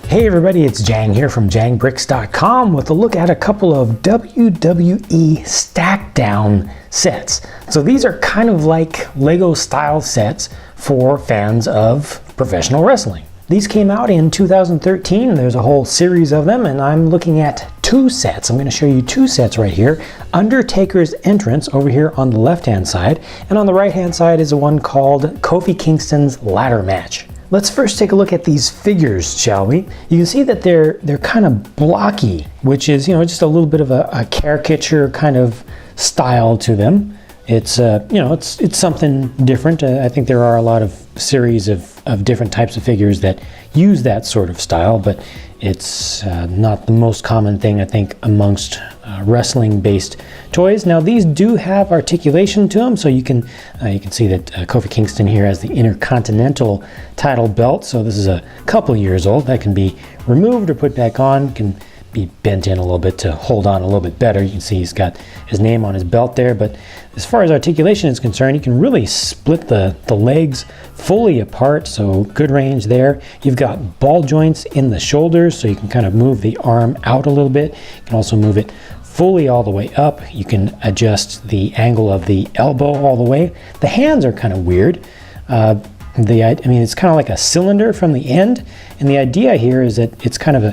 Hey everybody, it's Jang here from jangbricks.com with a look at a couple of WWE StackDown sets. So these are kind of like Lego style sets for fans of professional wrestling. These came out in 2013, there's a whole series of them, and I'm looking at two sets. I'm going to show you two sets right here. Undertaker's entrance over here on the left hand side, and on the right hand side is a one called Kofi Kingston's ladder match. Let's first take a look at these figures, shall we? You can see that they're kind of blocky, which is, just a little bit of a caricature kind of style to them. It's it's something different. I think there are a lot of series of different types of figures that use that sort of style, but it's not the most common thing, I think, amongst wrestling-based toys. Now, these do have articulation to them, so you can see that Kofi Kingston here has the Intercontinental title belt. So this is a couple years old. That can be removed or put back on. Can be bent in a little bit to hold on a little bit better. You can see he's got his name on his belt there, but as far as articulation is concerned, you can really split the legs fully apart, so good range there. You've got ball joints in the shoulders, so you can kind of move the arm out a little bit. You can also move it fully all the way up. You can adjust the angle of the elbow all the way. The hands are kind of weird. It's kind of like a cylinder from the end, and the idea here is that it's kind of a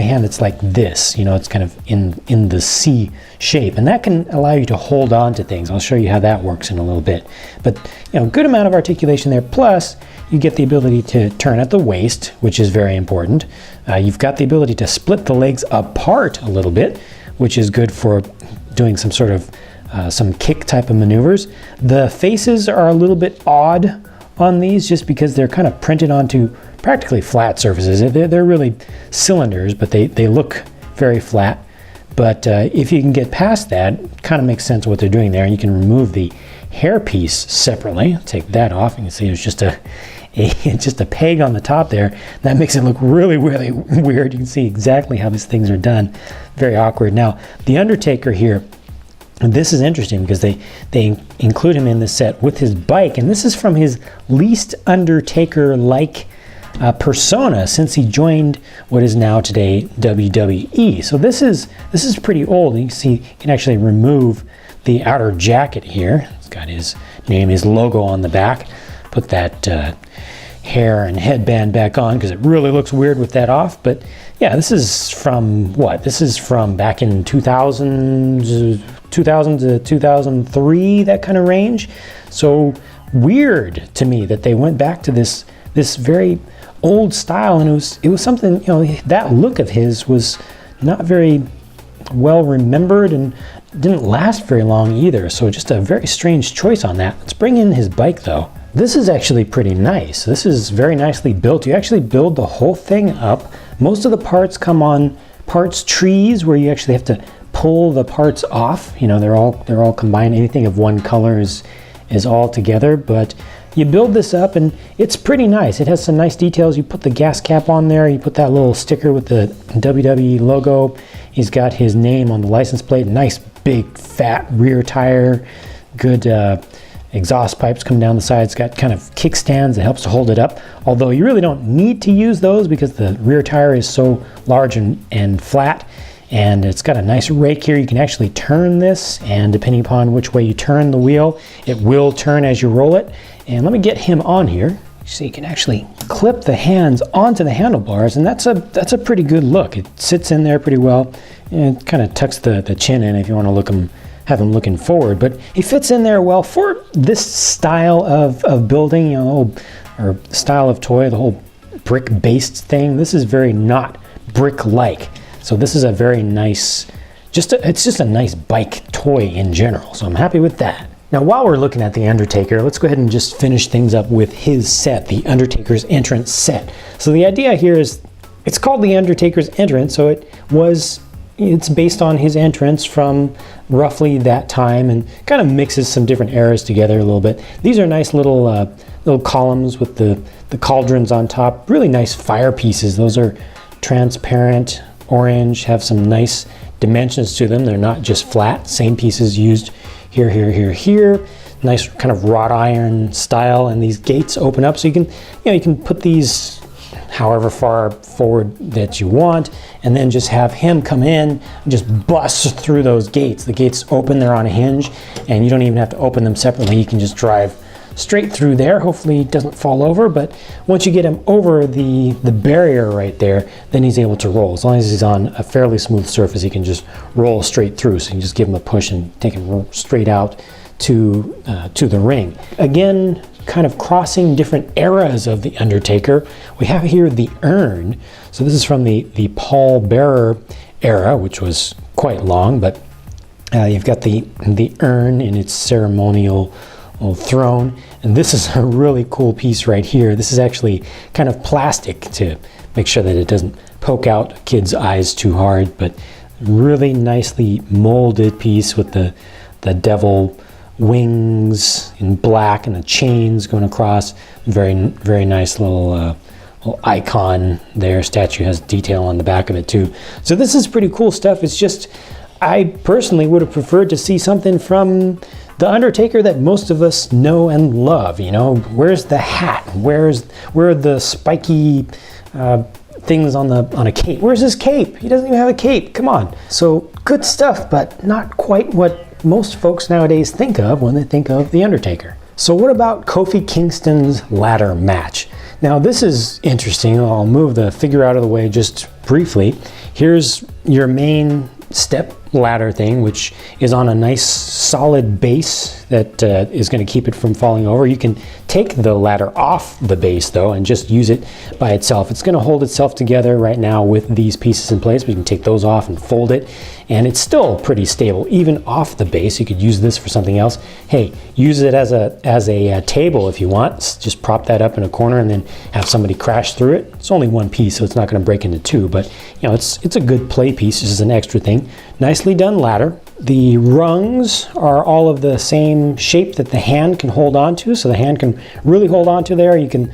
hand that's like this. It's kind of in the C shape, and that can allow you to hold on to things. I'll show you how that works in a little bit. But good amount of articulation there. Plus, you get the ability to turn at the waist, which is very important. You've got the ability to split the legs apart a little bit, which is good for doing some sort of some kick type of maneuvers. The faces are a little bit odd on these just because they're kind of printed onto practically flat surfaces. They're really cylinders, but they look very flat. But if you can get past that, it kind of makes sense what they're doing there. And you can remove the hairpiece separately. Take that off. You can see there's just a peg on the top there. That makes it look really, really weird. You can see exactly how these things are done. Very awkward. Now, the Undertaker here, and this is interesting because they include him in this set with his bike, and this is from his least Undertaker-like persona since he joined what is now today WWE. So this is pretty old. You can see you can actually remove the outer jacket here. It's got his name, his logo on the back. Put that hair and headband back on because it really looks weird with that off. But yeah, this is from what? This is from back in 2000 to 2003, that kind of range. So weird to me that they went back to this very old style, and it was something, that look of his was not very well remembered and didn't last very long either. So just a very strange choice on that. Let's bring in his bike though. This is actually pretty nice. This is very nicely built. You actually build the whole thing up. Most of the parts come on parts trees where you actually have to pull the parts off. They're all combined. Anything of one color is all together, but you build this up and it's pretty nice. It has some nice details. You put the gas cap on there. You put that little sticker with the WWE logo. He's got his name on the license plate. Nice big fat rear tire. Good exhaust pipes come down the sides. It's got kind of kickstands that helps to hold it up. Although you really don't need to use those because the rear tire is so large and flat. And it's got a nice rake here. You can actually turn this, and depending upon which way you turn the wheel, it will turn as you roll it. And let me get him on here so you can actually clip the hands onto the handlebars, and that's a pretty good look. It sits in there pretty well, and it kind of tucks the chin in if you want to have him looking forward. But he fits in there well for this style of building, or style of toy, the whole brick-based thing. This is very not brick-like. So this is a very nice, it's just a nice bike toy in general. So I'm happy with that. Now, while we're looking at the Undertaker, let's go ahead and just finish things up with his set, the Undertaker's entrance set. So the idea here is, it's called the Undertaker's entrance, so it's based on his entrance from roughly that time, and kind of mixes some different eras together a little bit. These are nice little columns with the cauldrons on top. Really nice fire pieces. Those are transparent orange, have some nice dimensions to them. They're not just flat. Same pieces used here, here, here, here. Nice kind of wrought iron style, and these gates open up so you can put these however far forward that you want, and then just have him come in and just bust through those gates. The gates open, they're on a hinge, and you don't even have to open them separately. You can just drive straight through there. Hopefully he doesn't fall over, but once you get him over the barrier right there, then he's able to roll. As long as he's on a fairly smooth surface, he can just roll straight through. So you can just give him a push and take him straight out to the ring. Again, kind of crossing different eras of the Undertaker. We have here the urn. So this is from the Paul Bearer era, which was quite long, but you've got the urn in its ceremonial throne, and this is a really cool piece right here. This is actually kind of plastic to make sure that it doesn't poke out a kid's eyes too hard, but really nicely molded piece with the devil wings in black and the chains going across. Very nice little icon there. Statue has detail on the back of it too. So this is pretty cool stuff. It's just, I personally would have preferred to see something from the Undertaker that most of us know and love. You know, where's the hat? Where are the spiky things on a cape? Where's his cape? He doesn't even have a cape. Come on. So good stuff, but not quite what most folks nowadays think of when they think of the Undertaker. So what about Kofi Kingston's ladder match? Now this is interesting. I'll move the figure out of the way just briefly. Here's your main step ladder thing, which is on a nice solid base that is going to keep it from falling over. You can take the ladder off the base though and just use it by itself. It's going to hold itself together right now with these pieces in place, but you can take those off and fold it, and it's still pretty stable even off the base. You could use this for something else. Hey, use it as a table if you want. Just prop that up in a corner and then have somebody crash through it. It's only one piece, so it's not going to break into two, but you know, it's a good play piece. This is an extra thing. Nicely done ladder. The rungs are all of the same shape that the hand can hold on to, so the hand can really hold on to there. You can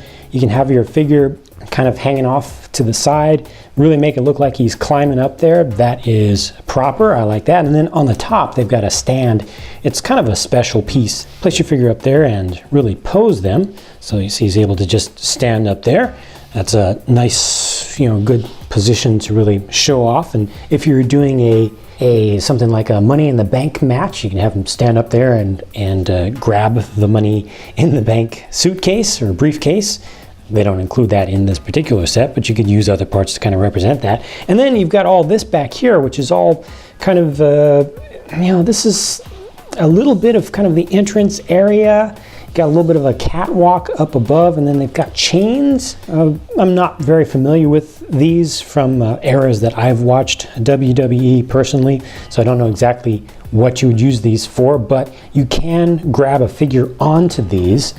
have your figure kind of hanging off to the side, really make it look like he's climbing up there. That is proper. I like that. And then on the top, they've got a stand. It's kind of a special piece. Place your figure up there and really pose them. So you see he's able to just stand up there. That's a nice, good position to really show off. And if you're doing something like a Money in the Bank match, you can have him stand up there and grab the Money in the Bank suitcase or briefcase. They don't include that in this particular set, but you could use other parts to kind of represent that. And then you've got all this back here, which is all kind of, this is a little bit of kind of the entrance area. Got a little bit of a catwalk up above, and then they've got chains. I'm not very familiar with these from eras that I've watched WWE personally, so I don't know exactly what you would use these for, but you can grab a figure onto these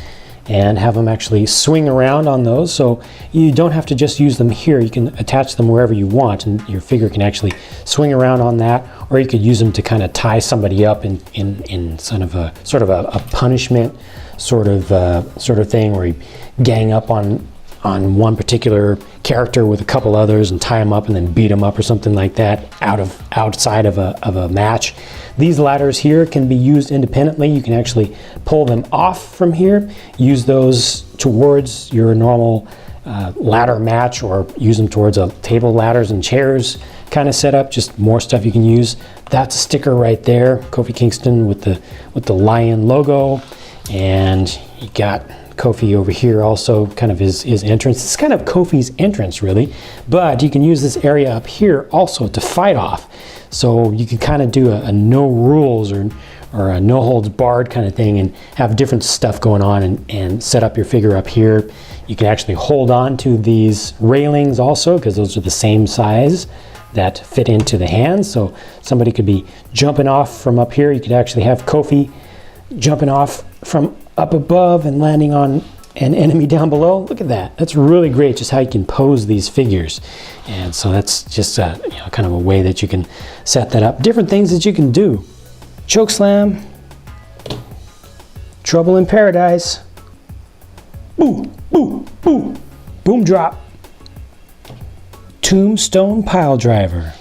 and have them actually swing around on those, so you don't have to just use them here. You can attach them wherever you want, and your figure can actually swing around on that, or you could use them to kind of tie somebody up in sort of a punishment sort of thing, where you gang up on one particular character with a couple others and tie them up and then beat them up or something like that outside of a match. These ladders here can be used independently. You can actually pull them off from here, use those towards your normal ladder match, or use them towards a table, ladders and chairs kind of setup. Just more stuff you can use. That's a sticker right there, Kofi Kingston with the lion logo. And you got Kofi over here also, kind of his entrance. It's kind of Kofi's entrance really, but you can use this area up here also to fight off. So you can kind of do a no rules or a no holds barred kind of thing and have different stuff going on and set up your figure up here. You can actually hold on to these railings also, because those are the same size that fit into the hands. So somebody could be jumping off from up here. You could actually have Kofi jumping off from up above and landing on an enemy down below. Look at that. That's really great, just how you can pose these figures. And so that's just kind of a way that you can set that up. Different things that you can do. Choke slam, trouble in paradise, boo, boo, boo, boom drop, tombstone pile driver.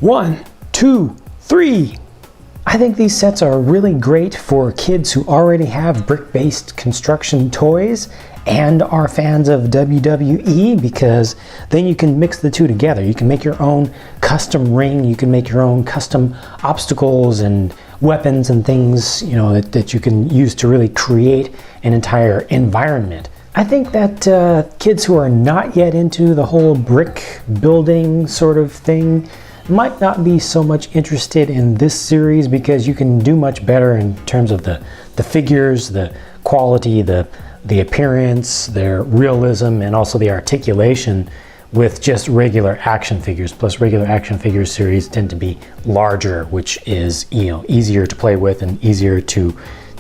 1, 2, 3. I think these sets are really great for kids who already have brick-based construction toys and are fans of WWE, because then you can mix the two together. You can make your own custom ring, you can make your own custom obstacles and weapons and things, you know, that you can use to really create an entire environment. I think that kids who are not yet into the whole brick building sort of thing might not be so much interested in this series, because you can do much better in terms of the figures, the quality, the appearance, their realism, and also the articulation with just regular action figures. Plus, regular action figure series tend to be larger, which is, you know, easier to play with and easier to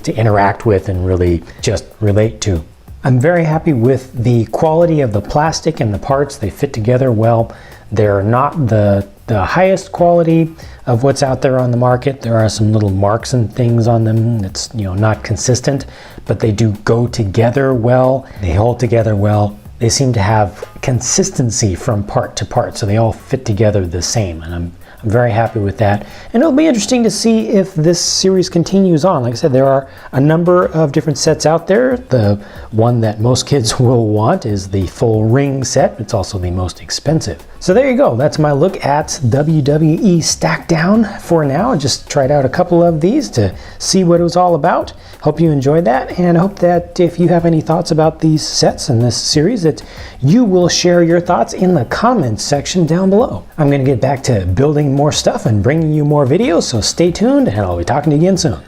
interact with and really just relate to. I'm very happy with the quality of the plastic and the parts. They fit together well. They're not the highest quality of what's out there on the market. There are some little marks and things on them that's, you know, not consistent, but they do go together well. They hold together well. They seem to have consistency from part to part, so they all fit together the same, and I'm very happy with that. And it'll be interesting to see if this series continues on. Like I said, there are a number of different sets out there. The one that most kids will want is the full ring set. It's also the most expensive. So there you go. That's my look at WWE StackDown for now. I just tried out a couple of these to see what it was all about. Hope you enjoyed that, and I hope that if you have any thoughts about these sets and this series, that you will share your thoughts in the comments section down below. I'm going to get back to building more stuff and bringing you more videos, so stay tuned, and I'll be talking to you again soon.